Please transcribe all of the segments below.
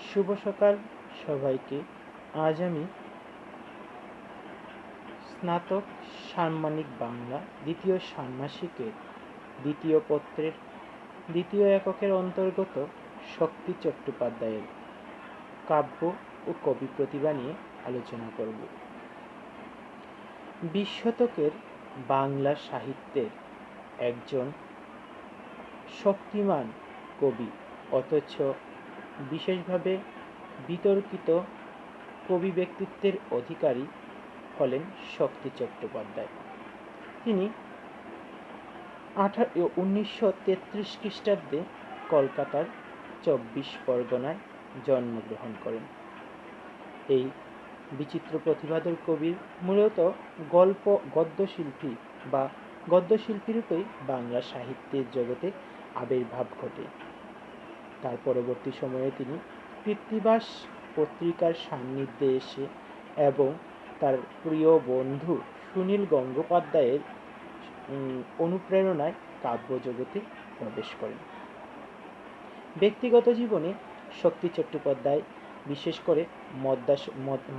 শুভ সকাল সবাইকে। আজ আমি স্নাতক সাম্মানিক বাংলা দ্বিতীয় ষান্মাসিকের দ্বিতীয় পত্রের দ্বিতীয় এককের অন্তর্গত শক্তি চট্টোপাধ্যায়ের কাব্য ও কবি প্রতিভা নিয়ে আলোচনা করব। 20 শতকের বাংলা সাহিত্যের একজন শক্তিমান কবি অথচ বিশেষভাবে বিতর্কিত কবি ব্যক্তিত্বের অধিকারী হলেন শক্তি চট্টোপাধ্যায়। তিনি 1933 খ্রিস্টাব্দে কলকাতার 24 পরগনায় জন্মগ্রহণ করেন। এই বিচিত্র প্রতিভাধর কবির মূলত গদ্যশিল্পী রূপেই বাংলা সাহিত্যের জগতে আবির্ভাব ঘটে। তার পরবর্তী সময়ে তিনি কৃত্তিবাস পত্রিকার সান্নিধ্যে এসে এবং তার প্রিয় বন্ধু সুনীল গঙ্গোপাধ্যায়ের অনুপ্রেরণায় কাব্য জগতে প্রবেশ করেন। ব্যক্তিগত জীবনে শক্তি চট্টোপাধ্যায় বিশেষ করে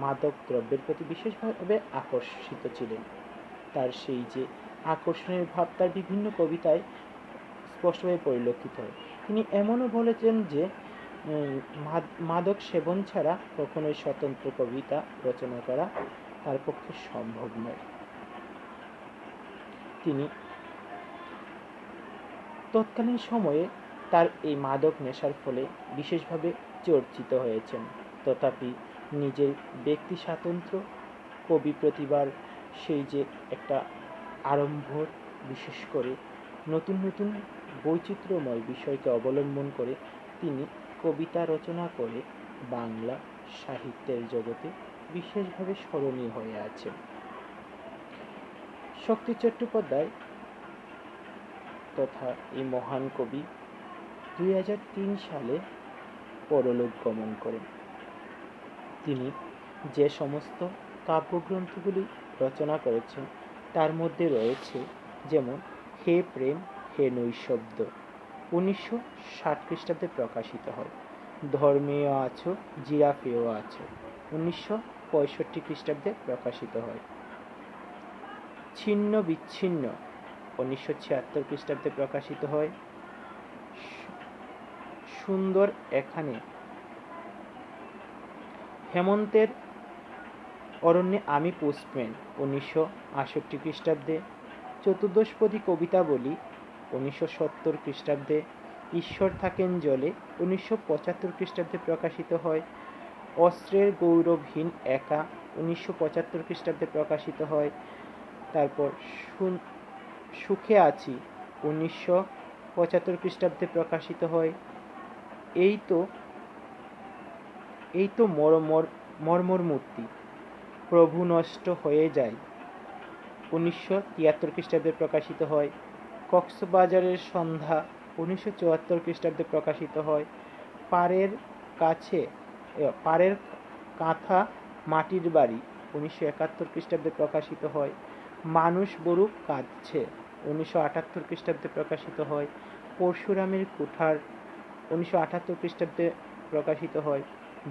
মাদক দ্রব্যের প্রতি বিশেষভাবে আকর্ষিত ছিলেন। তার সেই যে আকর্ষণের ভাব তার বিভিন্ন কবিতায় স্পষ্টভাবে পরিলক্ষিত হয়। তিনি এমনও বলেছেন যে মাদক সেবন ছাড়া কখনোই স্বতন্ত্র কবিতা রচনা করা তার পক্ষে সম্ভব নয়। তিনি তৎকালীন সময়ে তার এই মাদক নেশার ফলে বিশেষভাবে চর্চিত হয়েছেন। তথাপি নিজের ব্যক্তি স্বাতন্ত্র্য, কবি প্রতিভার সেই যে একটা আরম্ভ, বিশেষ করে নতুন নতুন বৈচিত্র্যময় বিষয়কে অবলম্বন করে তিনি কবিতা রচনা করে বাংলা সাহিত্যের জগতে বিশেষভাবে স্মরণীয় হয়ে আছেন। শক্তি চট্টোপাধ্যায় তথা এই মহান কবি 2003 সালে পরলোক গমন করেন। তিনি যে সমস্ত কাব্যগ্রন্থগুলি রচনা করেছেন তার মধ্যে রয়েছে যেমন হে প্রেম হে নৈশব্দ 1960 খ্রিস্টাব্দে প্রকাশিত হয়, ধর্মেও আছো জিরাফেও আছো 1965 খ্রিস্টাব্দে প্রকাশিত হয়, ছিন্ন বিচ্ছিন্ন 1976 খ্রিস্টাব্দে প্রকাশিত হয়, সুন্দর এখানে, হেমন্তের অরণ্যে আমি পুষ্পেন 1968 খ্রিস্টাব্দে, চতুর্দশপদী কবিতাবলী 1970 খ্রিস্টাব্দে, ঈশ্বর থাকেন জলে 1975 খ্রিস্টাব্দে প্রকাশিত হয়, অস্ত্রের গৌরবহীন একা 1975 খ্রিস্টাব্দে প্রকাশিত হয়, তারপর সুখে আছি 1975 খ্রিস্টাব্দে প্রকাশিত হয়, এই তো মর্মর মূর্তি প্রভু নষ্ট হয়ে যায় 1973 খ্রিস্টাব্দে প্রকাশিত হয়, কক্সবাজারের সন্ধ্যা 1974 খ্রিস্টাব্দে প্রকাশিত হয়, পাড়ের কাঁথা মাটির বাড়ি 1971 খ্রিস্টাব্দে প্রকাশিত হয়, মানুষ বড়ু কাঁদছে 1978 খ্রিস্টাব্দে প্রকাশিত হয়, পরশুরামের কুঠার 1978 খ্রিস্টাব্দে প্রকাশিত হয়,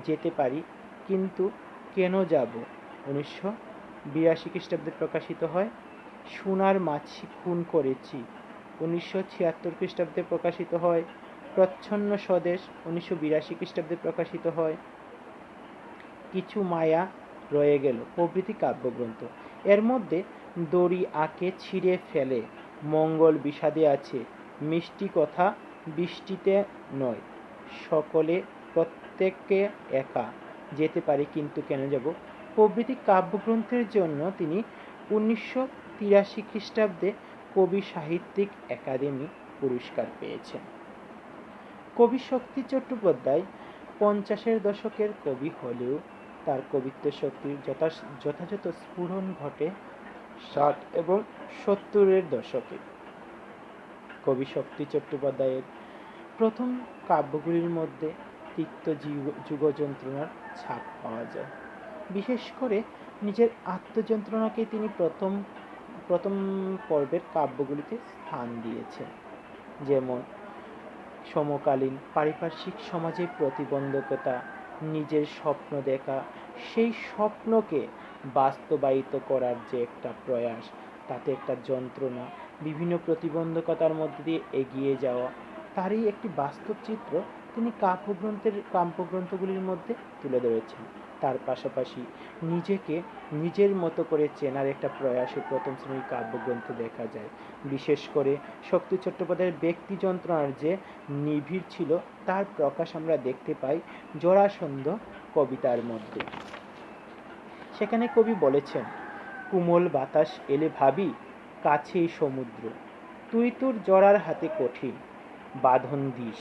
যেতে পারি কিন্তু কেন যাব 1982 খ্রিস্টাব্দে প্রকাশিত হয়, সোনার মাছি খুন করেছি 1976 খ্রিস্টাব্দে প্রকাশিত হয়, প্রচ্ছন্ন স্বদেশ 1982 খ্রিস্টাব্দে প্রকাশিত হয়, কিছু মায়া রয়ে গেল প্রভৃতি কাব্যগ্রন্থ। এর মধ্যে দড়ি আঁকে ছিঁড়ে ফেলে মঙ্গল বিষাদে আছে, মিষ্টি কথা বৃষ্টিতে নয়, সকলে প্রত্যেককে একা, যেতে পারি কিন্তু কেন যাব প্রভৃতি কাব্যগ্রন্থের জন্য তিনি 1983 খ্রিস্টাব্দে কবি সাহিত্যিক একাডেমি পুরস্কার পেয়েছেন। কবি শক্তি চট্টোপাধ্যায় 50-এর দশকের কবি হলেও তার কবিত্ব শক্তির যথাযথ স্ফুরণ ঘটে 60 এবং 70-এর দশকে। কবি শক্তি চট্টোপাধ্যায়ের প্রথম কাব্যগুলির মধ্যে তিক্ত যুগ যন্ত্রণার ছাপ পাওয়া যায়। বিশেষ করে নিজের আত্মযন্ত্রণাকে তিনি প্রথম পর্বের কাব্যগুলিতে স্থান দিয়েছেন। যেমন সমকালীন পারিপার্শ্বিক সমাজের প্রতিবন্ধকতা, নিজের স্বপ্ন দেখা, সেই স্বপ্নকে বাস্তবায়িত করার যে একটা প্রয়াস, তাতে একটা যন্ত্রণা, বিভিন্ন প্রতিবন্ধকতার মধ্যে দিয়ে এগিয়ে যাওয়া, তারই একটি বাস্তব চিত্র তিনি কাব্যগ্রন্থগুলির মধ্যে তুলে ধরেছেন। তার পাশাপাশি নিজেকে নিজের মতো করে চেনার একটা প্রয়াসে প্রথম শ্রেণীর কাব্যগ্রন্থে দেখা যায়। বিশেষ করে শক্তি চট্টোপাধ্যায়ের ব্যক্তি যন্ত্রণার যে নিবিড় ছিল, তার প্রকাশ আমরা দেখতে পাই জরাসন্ধ কবিতার মধ্যে। সেখানে কবি বলেছেন, কুমল বাতাস এলে ভাবি কাছেই সমুদ্র, তুই তোর জরার হাতে কঠিন বাঁধন দিস,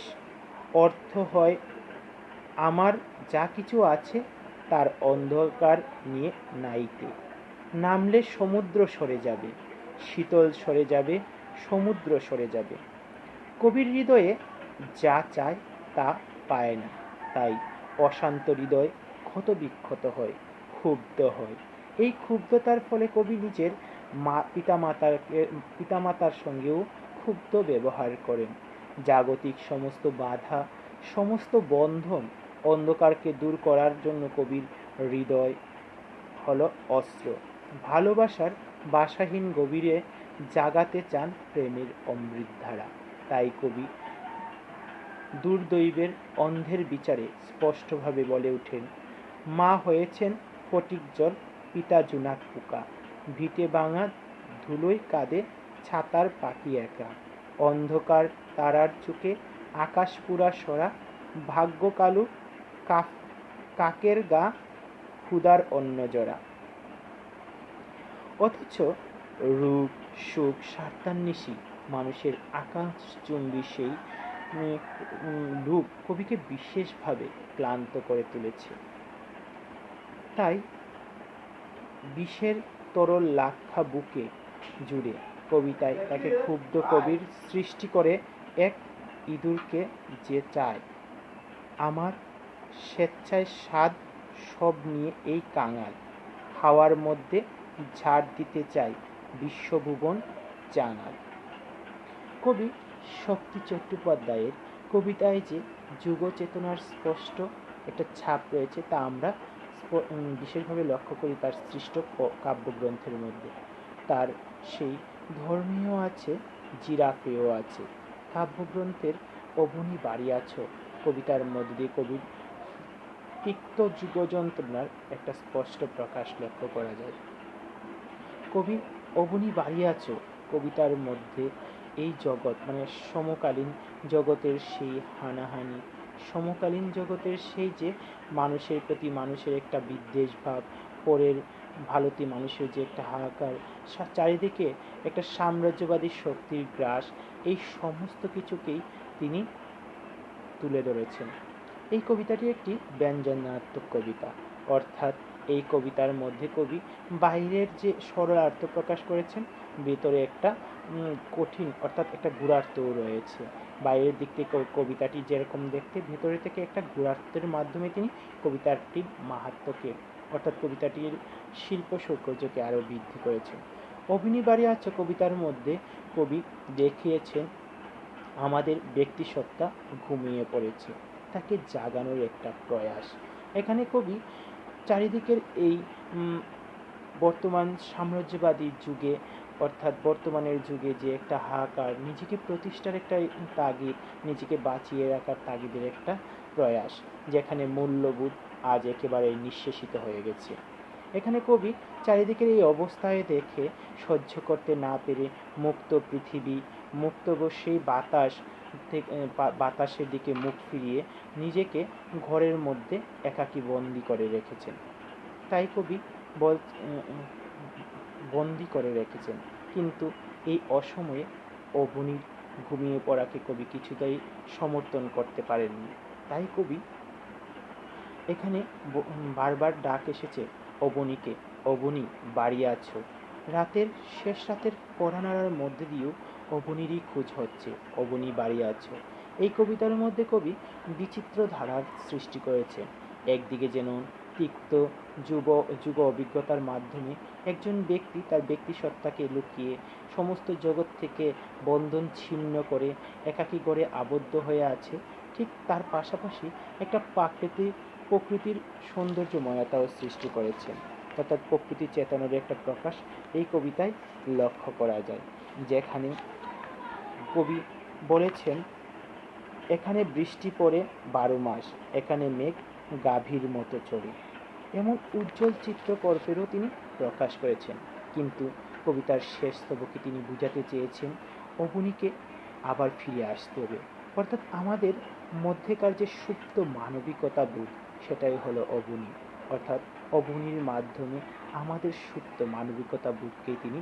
অর্থ হয় আমার যা কিছু আছে তার অন্ধকার নিয়ে নাইতে, নামলে সমুদ্র সরে যাবে, শীতল সরে যাবে, সমুদ্র সরে যাবে। কবির হৃদয়ে যা চায় তা পায় না, তাই অশান্ত হৃদয় ক্ষত বিক্ষত হয়, ক্ষুব্ধ হয়। এই ক্ষুব্ধতার ফলে কবি নিজের পিতামাতার সঙ্গেও ক্ষুব্ধ ব্যবহার করেন। জাগতিক সমস্ত বাধা, সমস্ত বন্ধন, অন্ধকারকে দূর করার জন্য কবির হৃদয় হলো অস্ত্র। ভালোবাসার বাসাহীন গভীরে জাগাতে চান প্রেমের অমৃতধারা। তাই কবি দুর্দৈবের অন্ধের বিচারে স্পষ্টভাবে বলে ওঠেন, মা হয়েছেন ফটিক জল, পিতা জোনাক পোকা, ভিটে ভাঙা ধুলোয় কাঁদে ছাতার পাখি একা, অন্ধকার তারার চোখে আকাশ পুরা সরা, ভাগ্য কালু কাকের গা ক্ষুধার অন্ন জরা। অথচ রূপ সুখ স্বার্থান্বেষী মানুষের আকাশচুম্বী সেই রূপ কবিকে বিশেষভাবে ক্লান্ত করে তুলেছে। তাই বিষের তরল লাক্ষা বুকে জুড়ে কবিতায় তাকে ক্ষুব্ধ কবির সৃষ্টি করে এক ইঁদুরকে যে চায় আমার স্বেচ্ছায় স্বাদ সব নিয়ে এই কাঙাল, হাওয়ার মধ্যে ঝাড় দিতে চাই বিশ্বভুবন চাঙাল। কবি শক্তি চট্টোপাধ্যায়ের কবিতায় যে যুগ চেতনার স্পষ্ট একটা ছাপ রয়েছে, তা আমরা বিশেষভাবে লক্ষ্য করি তার সৃষ্ট কাব্যগ্রন্থের মধ্যে। তার সেই ধর্মীয় আছে, জিরাফেও আছে। কাব্যগ্রন্থের অবনী বাড়ি আছো কবিতার মধ্যে দিয়ে কবির তিক্ত যুগ যন্ত্রণার একটা স্পষ্ট প্রকাশ লক্ষ্য করা যায়। কবি অবনী বাড়ি আছো কবিতার মধ্যে এই জগৎ মানে সমকালীন জগতের সেই হানাহানি, সমকালীন জগতের সেই যে মানুষের প্রতি মানুষের একটা বিদ্বেষ ভাব, পরের ভারতী মানুষের যে একটা হাহাকার, চারিদিকে একটা সাম্রাজ্যবাদী শক্তির গ্রাস, এই সমস্ত কিছুকেই তিনি তুলে ধরেছেন। এই কবিতাটি একটি ব্যঞ্জনাত্মক কবিতা, অর্থাৎ এই কবিতার মধ্যে কবি বাইরের যে সরলার্থ প্রকাশ করেছেন, ভেতরে একটা কঠিন অর্থাৎ একটা গূঢ়ার্থও রয়েছে। বাইরের দিক থেকে কবিতাটি যেরকম দেখতে, ভেতরে থেকে একটা গূঢ়ার্থের মাধ্যমে তিনি কবিতাটির মাহাত্ম্যকে অর্থাৎ কবিতাটির শিল্প সৌকর্যকে আরও বৃদ্ধি করেছেন। অবনী বাড়ি আছো কবিতার মধ্যে কবি দেখিয়েছেন আমাদের ব্যক্তিসত্তা ঘুমিয়ে পড়েছে, তাকে জাগানোর একটা প্রয়াস। এখানে কবি চারিদিকের এই বর্তমান সাম্রাজ্যবাদী যুগে অর্থাৎ বর্তমানের যুগে যে একটা হাহাকার, নিজেকে প্রতিষ্ঠার একটা তাগিদ, নিজেকে বাঁচিয়ে রাখার তাগিদের একটা প্রয়াস, যেখানে মূল্যবোধ আজ একেবারে নিঃশেষিত হয়ে গেছে। এখানে কবি চারিদিকের এই অবস্থায় দেখে সহ্য করতে না পেরে মুক্ত পৃথিবী, মুক্ত সেই বাতাসের দিকে মুখ ফিরিয়ে নিজেকে ঘরের মধ্যে একাকী বন্দি করে রেখেছেন। তাই কবি বন্দি করে রেখেছেন, কিন্তু এই অসময়ে অবনীর ঘুমিয়ে পড়াকে কবি কিছুতেই সমর্থন করতে পারেননি। তাই কবি এখানে বারবার ডাক এসেছে অবনীকে, অবনী বাড়ি আছো। রাতের শেষ রাতের পড়ানাড়ার মধ্যে দিয়েও অবনীরই খোঁজ হচ্ছে, অবনী বাড়ি আছো। এই কবিতার মধ্যে কবি বিচিত্র ধারার সৃষ্টি করেছে। একদিকে যেন তিক্ত যুগ অভিজ্ঞতার মাধ্যমে একজন ব্যক্তি তার ব্যক্তিসত্তাকে লুকিয়ে সমস্ত জগৎ থেকে বন্ধন ছিন্ন করে একাকী গড়ে আবদ্ধ হয়ে আছে, ঠিক তার পাশাপাশি একটা প্রকৃতির সৌন্দর্যময়তাও সৃষ্টি করেছেন, অর্থাৎ প্রকৃতি চেতনার একটা প্রকাশ এই কবিতায় লক্ষ্য করা যায়। যেখানে কবি বলেছেন, এখানে বৃষ্টি পড়ে 12 মাস, এখানে মেঘ গাভীর মতো চড়ে, এমন উজ্জ্বল চিত্রকল্পেরও তিনি প্রকাশ করেছেন। কিন্তু কবিতার শেষ স্তবকে তিনি বুঝাতে চেয়েছেন অবনীকে আবার ফিরে আসতে হবে, অর্থাৎ আমাদের মধ্যেকার যে সুপ্ত মানবিকতা বোধ সেটাই হলো অবনী, অর্থাৎ অবনীর মাধ্যমে আমাদের সুপ্ত মানবিকতা বোধকে তিনি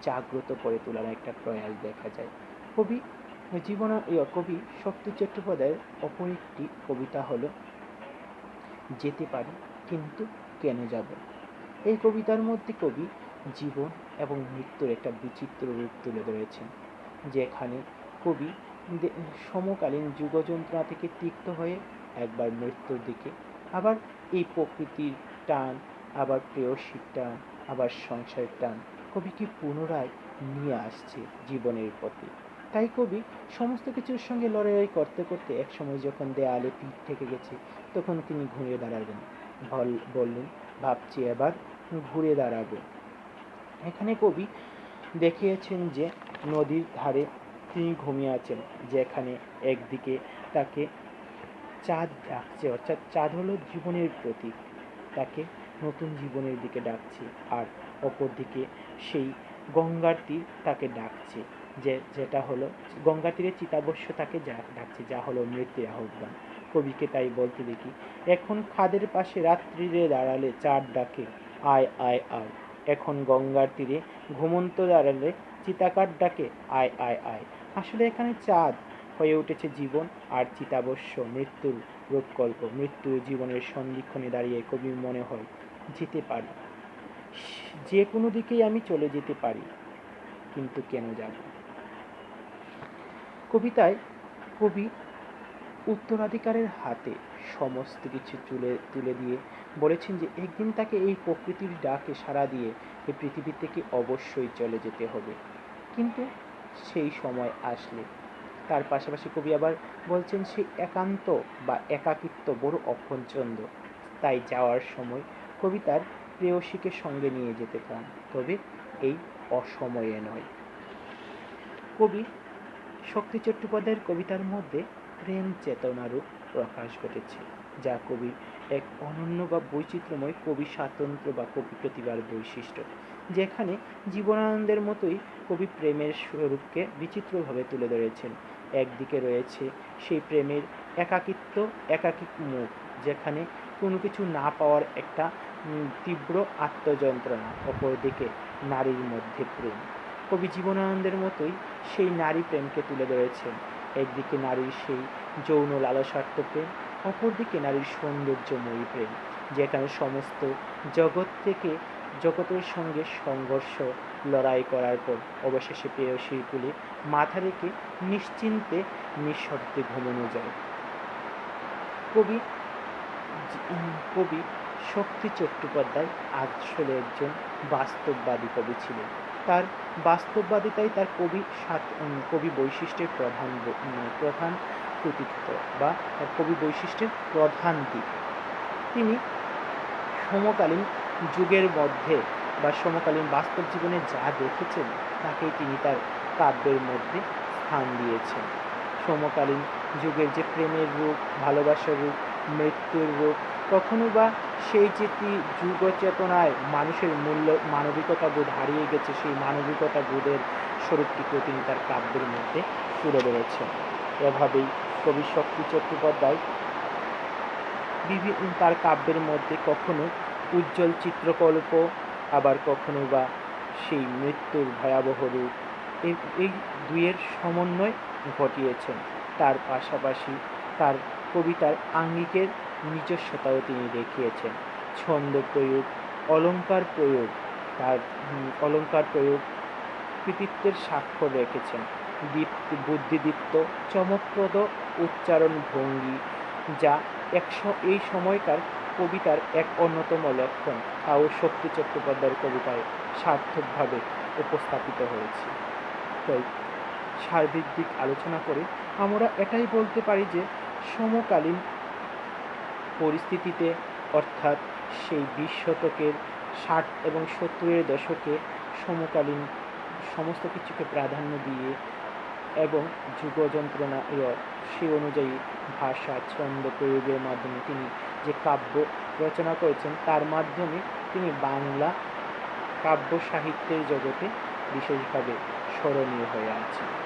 জাগ্রত করে তোলার একটা প্রয়াস দেখা যায়। কবি শক্তি চট্টোপাধ্যায়ের অপর একটি কবিতা হলো যেতে পারি কিন্তু কেন যাব। এই কবিতার মধ্যে কবি জীবন এবং মৃত্যুর একটা বিচিত্র রূপ তুলে ধরেছেন, যেখানে কবি সমকালীন যুগযন্ত্রণা থেকে তিক্ত হয়ে একবার মৃত্যুর দিকে, আবার এই প্রকৃতির টান, আবার প্রেয়সীর টান, আবার সংসারের টান কবিকে পুনরায় নিয়ে আসছে জীবনের পথে। তাই কবি সমস্ত কিছুর সঙ্গে লড়াই করতে করতে একসময় যখন দেয়ালে পিঠ থেকে গেছে, তখন তিনি ঘুরে দাঁড়ালেন, বললেন ভাবছি এবার ঘুরে দাঁড়াবো। এখানে কবি দেখিয়েছেন যে নদীর ধারে তিনি ঘুমিয়ে আছেন, যেখানে একদিকে তাকে চাঁদ ডাকছে, অর্থাৎ চাঁদ হলো জীবনের প্রতীক, তাকে নতুন জীবনের দিকে ডাকছে, আর অপরদিকে সেই গঙ্গার তীর তাকে ডাকছে, যেটা হলো গঙ্গার তীরে চিতাবশ্য তাকে ডাকছে, যা হলো মৃত্যুর আহ্বান। কবিকে তাই বলতে দেখি, এখন খাদের পাশে রাত্রিরে দাঁড়ালে চাঁদ ডাকে আয় আয় আয়, এখন গঙ্গার তীরে ঘুমন্ত দাঁড়ালে চিতাকার ডাকে আয় আয় আয়। আসলে এখানে চাঁদ হয়ে উঠেছে জীবন, আর চিতাবশ্য মৃত্যুর রূপকল্প। মৃত্যু জীবনের সন্ধিক্ষণে দাঁড়িয়ে কবির মনে হয় যেতে পারি, যে কোনো দিকেই আমি চলে যেতে পারি, কিন্তু কেন যাব। কবিতায় কবি উত্তরাধিকারের হাতে সমস্ত কিছু তুলে দিয়ে বলেছেন যে একদিন তাকে এই প্রকৃতির ডাকে সাড়া দিয়ে এই পৃথিবী থেকে অবশ্যই চলে যেতে হবে, কিন্তু সেই সময় আসলে। তার পাশাপাশি কবি আবার বলছেন সেই একান্ত বা একাকিত্ব বড় অপছন্দ, তাই যাওয়ার সময় কবি তার প্রেয়সীকে সঙ্গে নিয়ে যেতে চান, তবে এই অসময়ে নয়। কবি শক্তি চট্টোপাধ্যায়ের কবিতার মধ্যে প্রেম চেতনারও প্রকাশ ঘটেছে, যা কবির এক অনন্য বা বৈচিত্র্যময় কবি স্বাতন্ত্র্য বা কবি প্রতিভার বৈশিষ্ট্য, যেখানে জীবনানন্দের মতোই কবি প্রেমের স্বরূপকে বিচিত্রভাবে তুলে ধরেছেন। একদিকে রয়েছে সেই প্রেমের একাকিক মুখ, যেখানে কোনো কিছু না পাওয়ার একটা তীব্র আত্মযন্ত্রণা, অপরদিকে নারীর মধ্যে প্রেম। কবি জীবনানন্দের মতোই সেই নারী প্রেমকে তুলে ধরেছেন, একদিকে নারীর সেই যৌন লালসার্থ প্রেম, অপরদিকে নারীর সৌন্দর্যময়ী প্রেম, যেখানে সমস্ত জগতের সঙ্গে সংঘর্ষ লড়াই করার পর অবশেষে প্রেয়সীর কোলে মাথা রেখে নিশ্চিন্তে নিঃশব্দে ঘুমানো যায়। কবি শক্তি চট্টোপাধ্যায় আসলে একজন বাস্তববাদী কবি ছিলেন। তার বাস্তববাদিতাই তার কবি বৈশিষ্ট্যের প্রধান কৃতিত্ব বা কবি বৈশিষ্ট্যের প্রধান দিক। তিনি সমকালীন যুগের মধ্যে বা সমকালীন বাস্তব জীবনে যা দেখেছেন তাকেই তিনি তার কাব্যের মধ্যে স্থান দিয়েছেন। সমকালীন যুগের যে প্রেমের রূপ, ভালোবাসার রূপ, মৃত্যুর রূপ, কখনো বা সেই যে যুগ চেতনায় মানুষের মানবিকতা বোধ হারিয়ে গেছে, সেই মানবিকতা বোধের স্বরূপটিকেও তিনি তার কাব্যের মধ্যে তুলে ধরেছেন। এভাবেই কবি শক্তি চট্টোপাধ্যায় তার কাব্যের মধ্যে কখনো উজ্জ্বল চিত্রকল্প, আবার কখনো বা সেই মৃত্যুর ভয়াবহ রূপ, এই দুইয়ের সমন্বয় ঘটিয়েছেন। তার পাশাপাশি তার কবিতার আঙ্গিকের নিজস্বতাও তিনি দেখিয়েছেন। ছন্দ প্রয়োগ, অলঙ্কার প্রয়োগ কৃতিত্বের স্বাক্ষর রেখেছেন। বুদ্ধিদীপ্ত চমকপ্রদ উচ্চারণ ভঙ্গি, যা এই সময়কার কবিতার এক অন্যতম লক্ষণ, তাও শক্তি চট্টোপাধ্যায়ের কবিতায় সার্থকভাবে উপস্থাপিত হয়েছে। তাই সার্বিক দিক আলোচনা করে আমরা এটাই বলতে পারি যে সমকালীন পরিস্থিতিতে অর্থাৎ সেই 20 শতকের 60 এবং 70-এর দশকে সমকালীন সমস্ত কিছুকে প্রাধান্য দিয়ে এবং যুগ যন্ত্রণা সেই অনুযায়ী ভাষা ছন্দ প্রয়োগের মাধ্যমে তিনি যে কাব্য রচনা করেছেন তার মাধ্যমে তিনি বাংলা কাব্য সাহিত্যের জগতে বিশেষভাবে স্মরণীয় হয়ে আছেন।